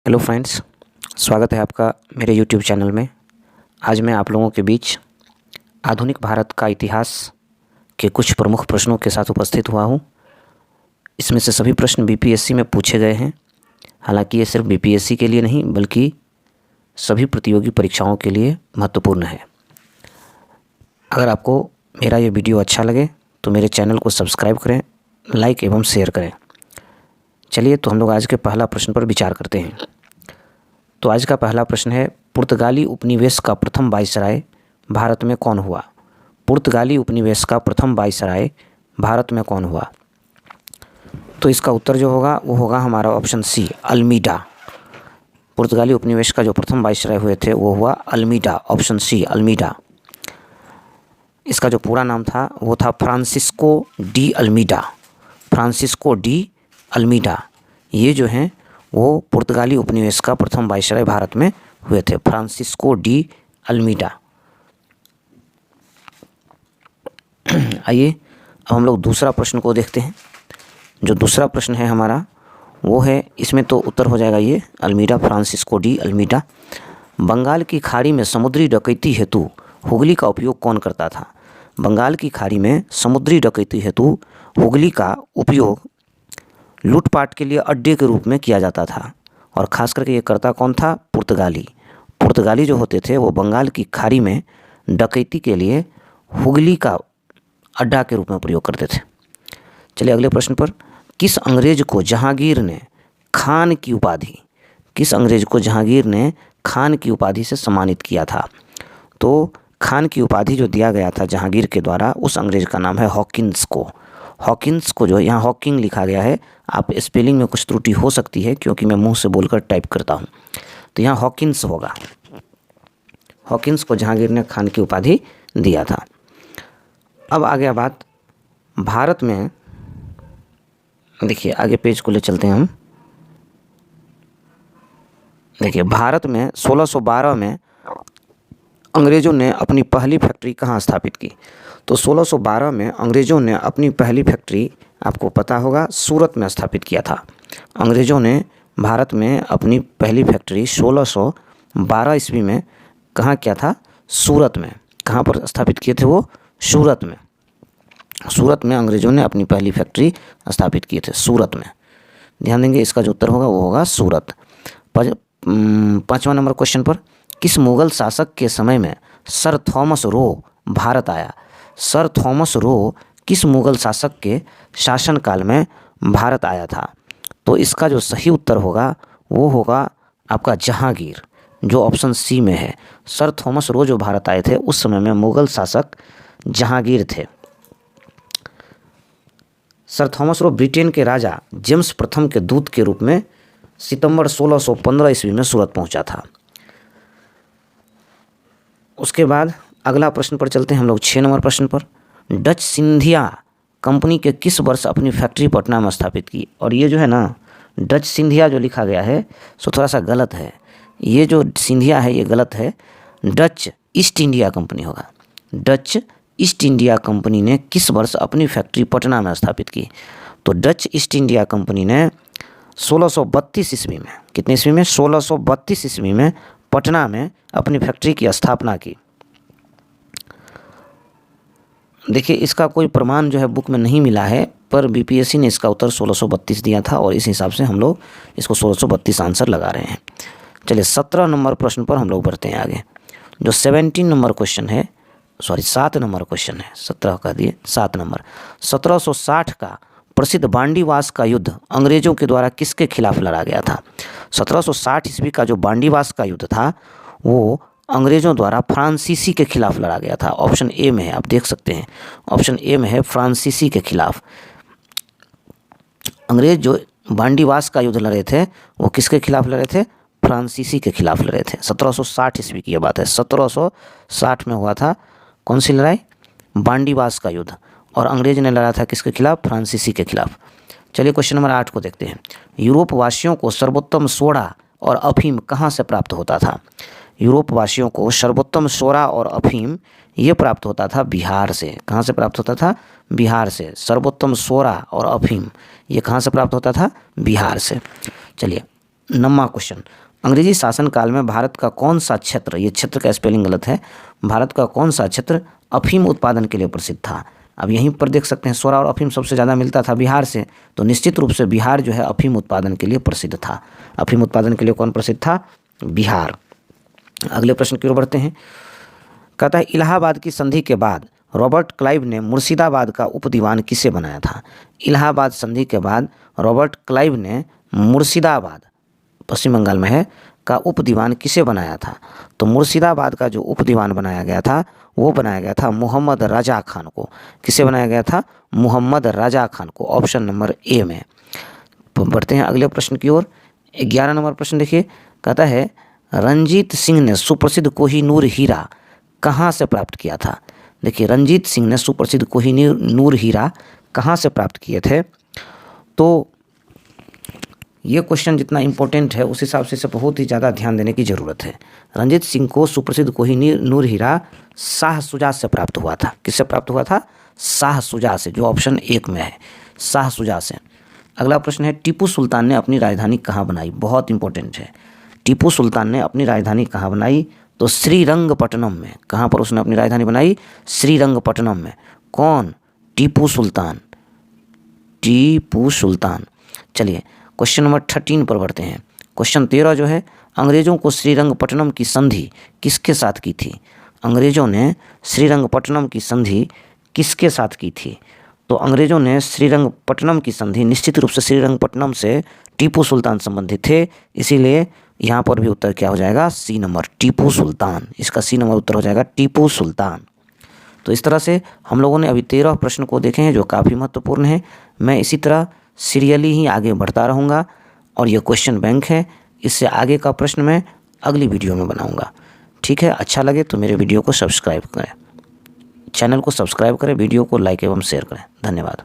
Hello friends, स्वागत है आपका मेरे यूट्यूब चैनल में। आज मैं आप लोगों के बीच आधुनिक भारत का इतिहास के कुछ प्रमुख प्रश्नों के साथ उपस्थित हुआ हूँ। इसमें से सभी प्रश्न बीपीएससी में पूछे गए हैं। हालांकि ये सिर्फ बीपीएससी के लिए नहीं बल्कि सभी प्रतियोगी परीक्षाओं के लिए महत्वपूर्ण है। अगर आपको मेरा ये वीडियो अच्छा लगे तो मेरे चैनल को सब्सक्राइब करें, लाइक एवं शेयर करें। चलिए तो हम लोग आज के पहला प्रश्न पर विचार करते हैं। तो आज का पहला प्रश्न है, पुर्तगाली उपनिवेश का प्रथम वायसराय भारत में कौन हुआ? पुर्तगाली उपनिवेश का प्रथम वायसराय भारत में कौन हुआ? तो इसका उत्तर जो होगा वो होगा हमारा ऑप्शन सी, अल्मीडा। पुर्तगाली उपनिवेश का जो प्रथम वायसराय हुए थे वो हुआ अल्मीडा, ऑप्शन सी, अल्मीडा। इसका जो पूरा नाम था वो था Francisco de Almeida. Francisco de Almeida ये जो हैं वो पुर्तगाली उपनिवेश का प्रथम वायसराय भारत में हुए थे, फ्रांसिस्को डी अल्मीडा। आइए अब हम लोग दूसरा प्रश्न को देखते हैं। जो दूसरा प्रश्न है हमारा वो है, इसमें तो उत्तर हो जाएगा ये Almeida, Francisco de Almeida. Bengal की खाड़ी में समुद्री डकैती हेतु हुगली का उपयोग कौन करता था? बंगाल की खाड़ी में समुद्री डकैती हेतु हुगली का उपयोग लूटपाट के लिए अड्डे के रूप में किया जाता था। और ख़ास करके ये करता कौन था? पुर्तगाली। पुर्तगाली जो होते थे वो बंगाल की खाड़ी में डकैती के लिए हुगली का अड्डा के रूप में प्रयोग करते थे। चलिए अगले प्रश्न पर, किस अंग्रेज को जहांगीर ने खान की उपाधि खान की उपाधि से सम्मानित किया था? तो खान की उपाधि जो दिया गया था जहांगीर के द्वारा, उस अंग्रेज का नाम है हॉकिंस को। हॉकिंस को जो यहाँ हॉकिंग लिखा गया है, आप स्पेलिंग में कुछ त्रुटि हो सकती है क्योंकि मैं मुंह से बोलकर टाइप करता हूँ, तो यहाँ हॉकिंस होगा। हॉकिंस को जहांगीर ने खान की उपाधि दिया था। अब आ गया बात भारत में, देखिए आगे पेज को ले चलते हैं हम। देखिए भारत में 1612 में अंग्रेज़ों ने अपनी पहली फैक्ट्री कहाँ स्थापित की? तो 1612 में अंग्रेज़ों ने अपनी पहली फैक्ट्री, आपको पता होगा, सूरत में स्थापित किया था। अंग्रेज़ों ने भारत में अपनी पहली फैक्ट्री 1612 ईस्वी में कहाँ किया था? सूरत में। कहाँ पर स्थापित किए थे वो? सूरत में। सूरत में अंग्रेज़ों ने अपनी पहली फैक्ट्री स्थापित किए थे, सूरत में। ध्यान देंगे, इसका जो उत्तर होगा वो होगा सूरत। 5वां नंबर क्वेश्चन पर, किस मुग़ल शासक के समय में सर थॉमस रो भारत आया? सर थॉमस रो किस मुग़ल शासक के शासनकाल में भारत आया था? तो इसका जो सही उत्तर होगा वो होगा आपका जहांगीर, जो ऑप्शन सी में है। सर थॉमस रो जो भारत आए थे उस समय में मुग़ल शासक जहांगीर थे। सर थॉमस रो ब्रिटेन के राजा जेम्स प्रथम के दूत के रूप में सितंबर 1615 ईस्वी में सूरत पहुंचा था। उसके बाद अगला प्रश्न पर चलते हैं हम लोग, 6 नंबर प्रश्न पर। डच सिंधिया कंपनी के किस वर्ष अपनी फैक्ट्री पटना में स्थापित की? और ये जो है ना, डच सिंधिया जो लिखा गया है सो थोड़ा सा गलत है। ये जो सिंधिया है ये गलत है, डच ईस्ट इंडिया कंपनी होगा। डच ईस्ट इंडिया कंपनी ने किस वर्ष अपनी फैक्ट्री पटना में स्थापित की? तो डच ईस्ट इंडिया कंपनी ने 1632 ईस्वी में, कितने ईस्वी में? 1632 ईस्वी में पटना में अपनी फैक्ट्री की स्थापना की। देखिए इसका कोई प्रमाण जो है बुक में नहीं मिला है, पर बीपीएससी ने इसका उत्तर 1632 दिया था और इस हिसाब से हम लोग इसको 1632 आंसर लगा रहे हैं। चलिए 17 नंबर प्रश्न पर हम लोग बढ़ते हैं आगे। जो 17 नंबर क्वेश्चन है, 7 नंबर क्वेश्चन है, 17 कह दिए, 7 नंबर। 1760 का प्रसिद्ध बांडीवास का युद्ध अंग्रेज़ों के द्वारा किसके खिलाफ लड़ा गया था? 1760 ईस्वी का जो बांडीवास का युद्ध था वो अंग्रेज़ों द्वारा फ्रांसीसी के खिलाफ लड़ा गया था। ऑप्शन ए में है, आप देख सकते हैं, ऑप्शन ए में है फ्रांसीसी के खिलाफ। अंग्रेज़ जो बांडीवास का युद्ध लड़े थे वो किसके खिलाफ लड़े थे? फ्रांसीसी के खिलाफ लड़े थे। 1760 ईस्वी की ये बात है। 1760 में हुआ था कौन सी लड़ाई? बांडीवास का युद्ध। और अंग्रेज ने लड़ा था किसके खिलाफ? फ्रांसीसी के खिलाफ। चलिए क्वेश्चन नंबर 8 को देखते हैं। यूरोप वासियों को सर्वोत्तम सोडा और अफीम कहाँ से प्राप्त होता था? यूरोप वासियों को सर्वोत्तम सोडा और अफीम ये प्राप्त होता था बिहार से। कहाँ से प्राप्त होता था? बिहार से। सर्वोत्तम सोडा और अफीम ये कहाँ से प्राप्त होता था? बिहार से। चलिए नम्मा क्वेश्चन, अंग्रेजी शासनकाल में भारत का कौन सा क्षेत्र, ये क्षेत्र का स्पेलिंग गलत है, भारत का कौन सा क्षेत्र अफीम उत्पादन के लिए प्रसिद्ध था। अब यहीं पर देख सकते हैं सोरा और अफीम सबसे ज़्यादा मिलता था बिहार से, तो निश्चित रूप से बिहार जो है अफीम उत्पादन के लिए प्रसिद्ध था। अफीम उत्पादन के लिए कौन प्रसिद्ध था? बिहार। अगले प्रश्न की ओर बढ़ते हैं। कहता है इलाहाबाद की संधि के बाद रॉबर्ट क्लाइव ने मुर्शिदाबाद का उपदीवान किसे बनाया था? इलाहाबाद संधि के बाद रॉबर्ट क्लाइव ने मुर्शिदाबाद, पश्चिम बंगाल में है, का उपदीवान किसे बनाया था? तो मुर्शिदाबाद का जो उपदीवान बनाया गया था वो बनाया गया था मोहम्मद रजा खान को। किसे बनाया गया था? मोहम्मद रजा खान को, ऑप्शन नंबर ए में। बढ़ते हैं अगले प्रश्न की ओर। 11 नंबर प्रश्न देखिए, कहता है रंजीत सिंह ने सुप्रसिद्ध कोहिनूर हीरा कहाँ से प्राप्त किया था? देखिए रंजीत सिंह ने सुप्रसिद्ध कोहिनूर हीरा कहाँ से प्राप्त किए थे? तो ये क्वेश्चन जितना इम्पोर्टेंट है उस हिसाब से इसे बहुत ही ज़्यादा ध्यान देने की ज़रूरत है। रंजीत सिंह को सुप्रसिद्ध कोहिनूर हीरा शाह शुजा से प्राप्त हुआ था। किससे प्राप्त हुआ था? शाह शुजा से, जो ऑप्शन 1 में है, शाह शुजा से। अगला प्रश्न है टीपू सुल्तान ने अपनी राजधानी कहाँ बनाई? बहुत इंपॉर्टेंट है। टीपू सुल्तान ने अपनी राजधानी कहाँ बनाई? तो श्रीरंगपट्टनम में। कहाँ पर उसने अपनी राजधानी बनाई? श्रीरंगपट्टनम में। कौन? टीपू सुल्तान। टीपू सुल्तान। चलिए क्वेश्चन नंबर 13 पर बढ़ते हैं। क्वेश्चन 13 जो है, अंग्रेज़ों को श्रीरंगपट्टनम की संधि किसके साथ की थी? अंग्रेज़ों ने श्रीरंगपट्टनम की संधि किसके साथ की थी? तो अंग्रेज़ों ने श्रीरंगपट्टनम की संधि निश्चित रूप से श्रीरंगपट्टनम से टीपू सुल्तान संबंधित थे, इसीलिए यहाँ पर भी उत्तर क्या हो जाएगा? सी नंबर, टीपू सुल्तान। इसका सी नंबर उत्तर हो जाएगा टीपू सुल्तान। तो इस तरह से हम लोगों ने अभी 13 प्रश्न को देखे हैं जो काफ़ी महत्वपूर्ण है। मैं इसी तरह सीरियली ही आगे बढ़ता रहूँगा और ये क्वेश्चन बैंक है, इससे आगे का प्रश्न मैं अगली वीडियो में बनाऊँगा। ठीक है, अच्छा लगे तो मेरे वीडियो को सब्सक्राइब करें, चैनल को सब्सक्राइब करें, वीडियो को लाइक एवं शेयर करें। धन्यवाद।